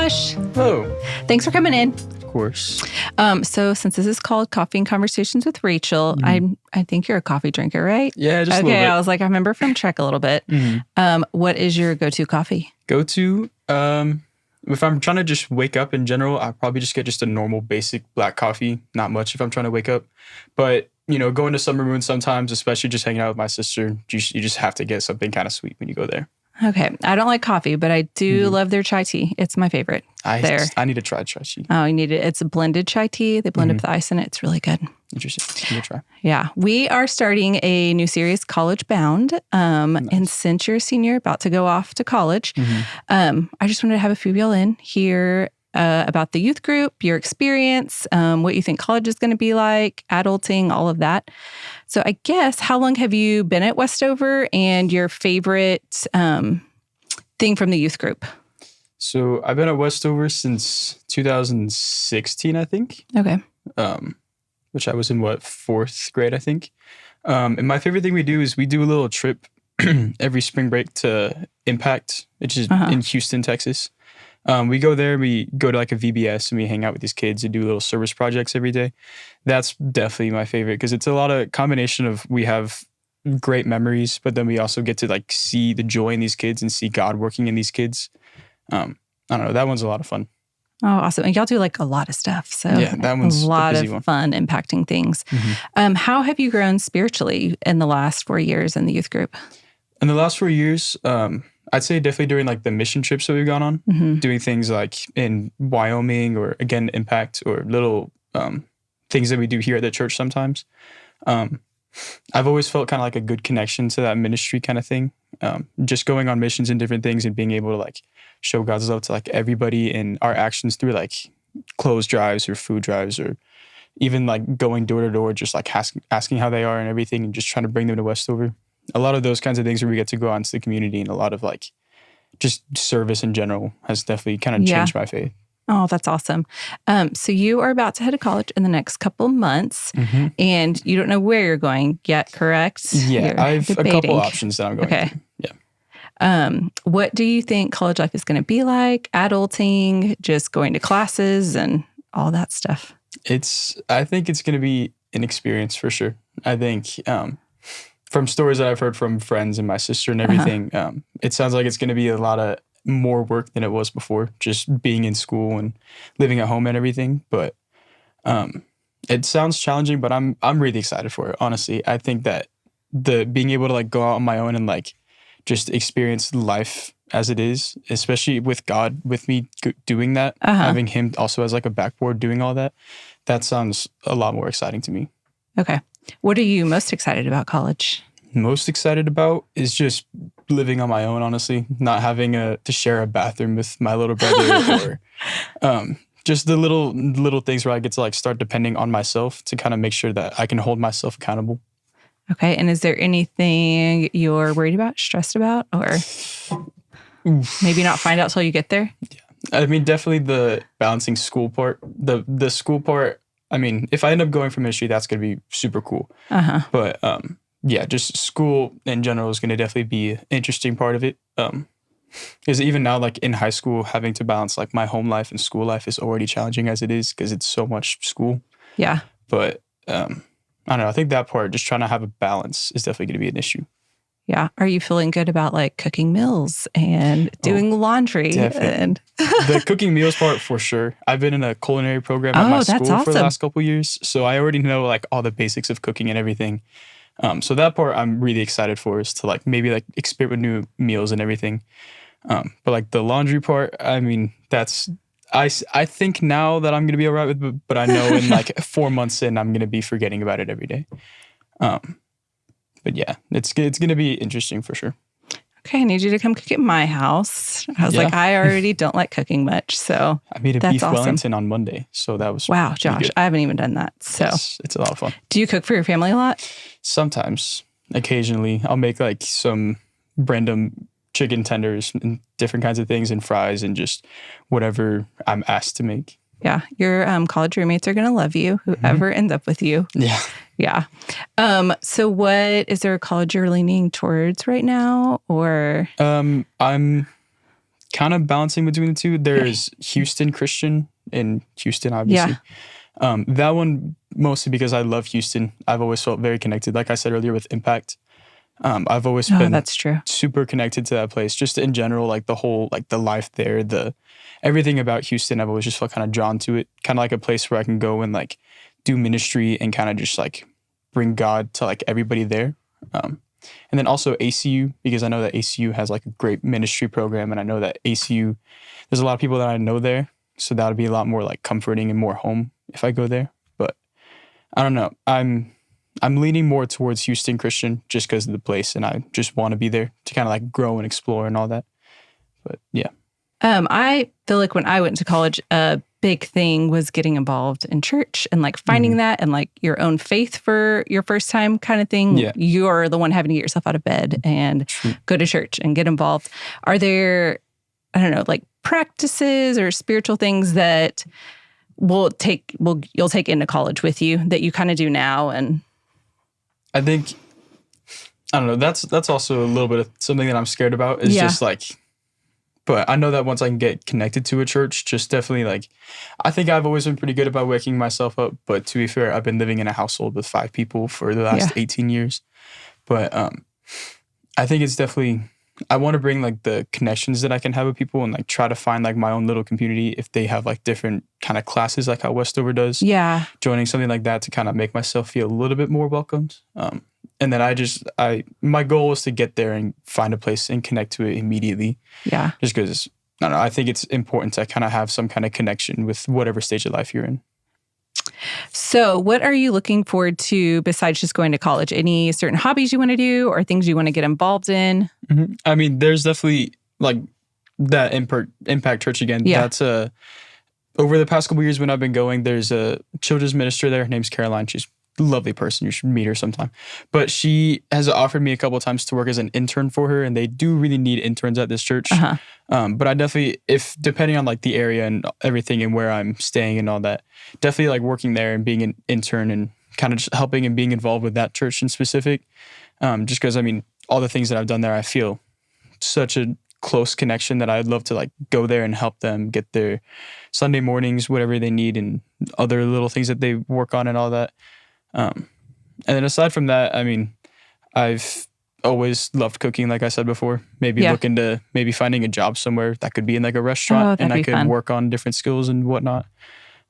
Josh. Hello. Thanks for coming in. Of course. So since this is called Coffee and Conversations with Rachel, I think you're a coffee drinker, right? Yeah, just a little Okay, bit. I was like, I remember from Trek a little bit. What is your go-to coffee? Go-to, if I'm trying to just wake up in general, I probably just get just a normal basic black coffee. Not much if I'm trying to wake up. But, going to Summer Moon sometimes, especially just hanging out with my sister, you just have to get something kind of sweet when you go there. Okay, I don't like coffee, but I do love their chai tea. It's my favorite. I need to try chai tea. Oh, you need it. It's a blended chai tea. They blend up the ice in it. It's really good. Interesting. I'm going to try. Yeah. We are starting a new series, College Bound. Nice. And since you're a senior, about to go off to college, I just wanted to have a few of y'all in here about the youth group, your experience, what you think college is going to be like, adulting, all of that. So I guess, how long have you been at Westover and your favorite thing from the youth group? So I've been at Westover since 2016, I think. Okay. Which I was in, fourth grade, I think. And my favorite thing we do is we do a little trip every spring break to Impact, which is in Houston, Texas. We go there, we go to like a VBS and we hang out with these kids and do little service projects every day. That's definitely my favorite because it's a lot of combination of we have great memories, but then we also get to like see the joy in these kids and see God working in these kids. I don't know, that one's a lot of fun. Oh, awesome. And y'all do like a lot of stuff. So yeah, that one's a lot of one. fun, impacting things. How have you grown spiritually in the last 4 years in the youth group? In the last 4 years, I'd say definitely during like the mission trips that we've gone on, doing things like in Wyoming or again, Impact or little things that we do here at the church sometimes. I've always felt kind of like a good connection to that ministry kind of thing. Just going on missions and different things and being able to like show God's love to like everybody in our actions through like clothes drives or food drives or even like going door to door, just like asking how they are and everything and just trying to bring them to Westover. A lot of those kinds of things where we get to go out into the community and a lot of like just service in general has definitely kind of changed my faith. Oh, that's awesome. So you are about to head to college in the next couple months and you don't know where you're going yet, correct? Yeah, You're I have debating. a couple options that I'm going to. Yeah. What do you think college life is going to be like? Adulting, just going to classes and all that stuff? I think it's going to be an experience for sure. I think from stories that I've heard from friends and my sister and everything, it sounds like it's going to be a lot of more work than it was before, just being in school and living at home and everything. But it sounds challenging, but I'm really excited for it. Honestly, I think that being able to like go out on my own and like just experience life as it is, especially with God with me doing that, having him also as like a backboard doing all that, that sounds a lot more exciting to me. Okay. What are you most excited about college? Most excited about is just living on my own, honestly, not having to share a bathroom with my little brother or just the little things where I get to like start depending on myself to kind of make sure that I can hold myself accountable. Okay. And is there anything you're worried about, stressed about, or maybe not find out till you get there? Yeah. I mean, definitely the balancing school part, the school part. I mean, if I end up going for ministry, that's going to be super cool. But yeah, just school in general is going to definitely be an interesting part of it. Because even now, like in high school, having to balance like my home life and school life is already challenging as it is because it's so much school. Yeah. But I don't know. I think that part, just trying to have a balance, is definitely going to be an issue. Yeah. Are you feeling good about like cooking meals and doing laundry? And the cooking meals part for sure. I've been in a culinary program at my school for the last couple of years. So I already know like all the basics of cooking and everything. So that part I'm really excited for is to like maybe like experiment with new meals and everything. But like the laundry part, I mean, I think now that I'm going to be all right with it, but I know in like 4 months in, I'm going to be forgetting about it every day. But yeah, it's going to be interesting for sure. Okay, I need you to come cook at my house. I was like, I already don't like cooking much, so I made a beef Wellington on Monday, so that was wow, Josh. good. I haven't even done that, so it's a lot of fun. Do you cook for your family a lot? Sometimes, occasionally, I'll make like some random chicken tenders and different kinds of things and fries and just whatever I'm asked to make. Yeah, your college roommates are gonna love you. Whoever ends up with you. Yeah. Yeah. So is there a college you're leaning towards right now, or? I'm kind of balancing between the two. There's Houston Christian in Houston, obviously. That one mostly because I love Houston. I've always felt very connected. Like I said earlier with Impact, I've always been that's true. super connected to that place. Just in general, like the whole, like the life there, everything about Houston, I've always just felt kind of drawn to it. Kind of like a place where I can go and like do ministry and kind of just like bring God to like everybody there. And then also ACU, because I know that ACU has like a great ministry program, and I know that ACU, there's a lot of people that I know there. So that would be a lot more like comforting and more home if I go there. But I don't know. I'm leaning more towards Houston Christian just because of the place, and I just want to be there to kind of like grow and explore and all that. But yeah. I feel like when I went to college, a big thing was getting involved in church and like finding that and like your own faith for your first time kind of thing. Yeah. You're the one having to get yourself out of bed and go to church and get involved. Are there, I don't know, like practices or spiritual things that you'll take into college with you that you kind of do now? And I think, I don't know, that's also a little bit of something that I'm scared about is just like, but I know that once I can get connected to a church, just definitely like, I think I've always been pretty good about waking myself up. But to be fair, I've been living in a household with 5 people for the last 18 years. But I think it's definitely, I want to bring like the connections that I can have with people and like try to find like my own little community if they have like different kind of classes like how Westover does. Yeah. Joining something like that to kind of make myself feel a little bit more welcomed. And then my goal was to get there and find a place and connect to it immediately. Yeah. Just because, I don't know, I think it's important to kind of have some kind of connection with whatever stage of life you're in. So what are you looking forward to besides just going to college? Any certain hobbies you want to do or things you want to get involved in? Mm-hmm. I mean, there's definitely like that Impact Church again. Yeah. That's over the past couple of years when I've been going, there's a children's minister there. Her name's Caroline. She's a lovely person. You should meet her sometime. But she has offered me a couple of times to work as an intern for her, and they do really need interns at this church. But I definitely, depending on like the area and everything and where I'm staying and all that, definitely like working there and being an intern and kind of just helping and being involved with that church in specific. Just because, I mean, all the things that I've done there, I feel such a close connection that I'd love to like go there and help them get their Sunday mornings, whatever they need, and other little things that they work on and all that. And then aside from that, I mean, I've always loved cooking, like I said before. Maybe looking to maybe finding a job somewhere that could be in like a restaurant and I could work on different skills and whatnot.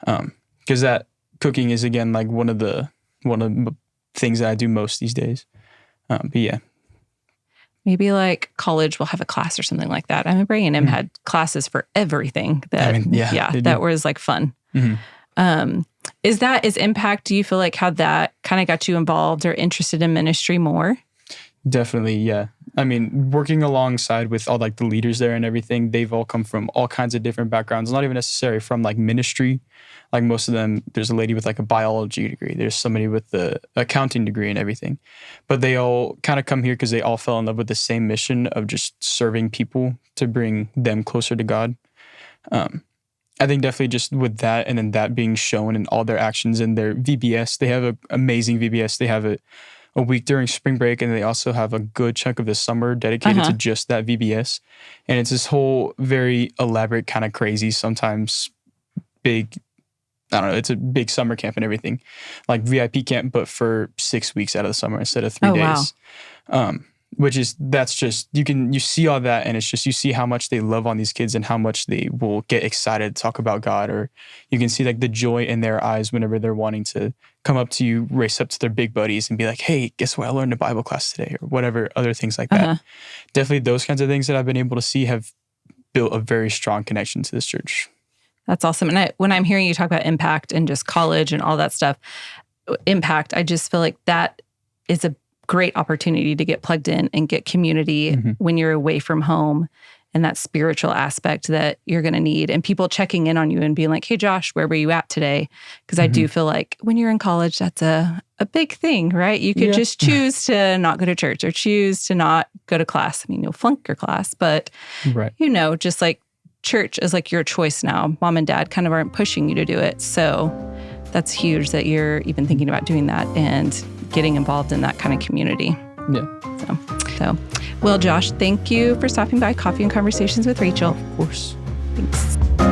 Because that cooking is again like one of the things that I do most these days. But yeah. Maybe like college will have a class or something like that. I remember A&M had classes for everything that was like fun. Is Impact, do you feel like how that kind of got you involved or interested in ministry more? Definitely, yeah. I mean, working alongside with all like the leaders there and everything, they've all come from all kinds of different backgrounds, not even necessarily from like ministry. Like most of them, there's a lady with like a biology degree. There's somebody with the accounting degree and everything. But they all kind of come here because they all fell in love with the same mission of just serving people to bring them closer to God. I think definitely just with that and then that being shown in all their actions in their VBS. They have an amazing VBS. They have a week during spring break, and they also have a good chunk of the summer dedicated to just that VBS. And it's this whole very elaborate, kind of crazy, sometimes big, I don't know, it's a big summer camp and everything. Like VIP camp, but for 6 weeks out of the summer instead of 3 days. Wow. That's just, you see all that, and it's just, you see how much they love on these kids and how much they will get excited to talk about God, or you can see like the joy in their eyes whenever they're wanting to come up to you, race up to their big buddies and be like, hey, guess what? I learned in Bible class today, or whatever, other things like that. Definitely those kinds of things that I've been able to see have built a very strong connection to this church. That's awesome. And when I'm hearing you talk about Impact and just college and all that stuff, Impact, I just feel like that is a great opportunity to get plugged in and get community when you're away from home, and that spiritual aspect that you're going to need, and people checking in on you and being like, hey, Josh, where were you at today? Because I do feel like when you're in college, that's a big thing, right? You could just choose to not go to church or choose to not go to class. I mean, you'll flunk your class, but just like church is like your choice now. Mom and dad kind of aren't pushing you to do it. So that's huge that you're even thinking about doing that and getting involved in that kind of community. Yeah. So Well, Josh, thank you for stopping by Coffee and Conversations with Rachel. Of course. Thanks.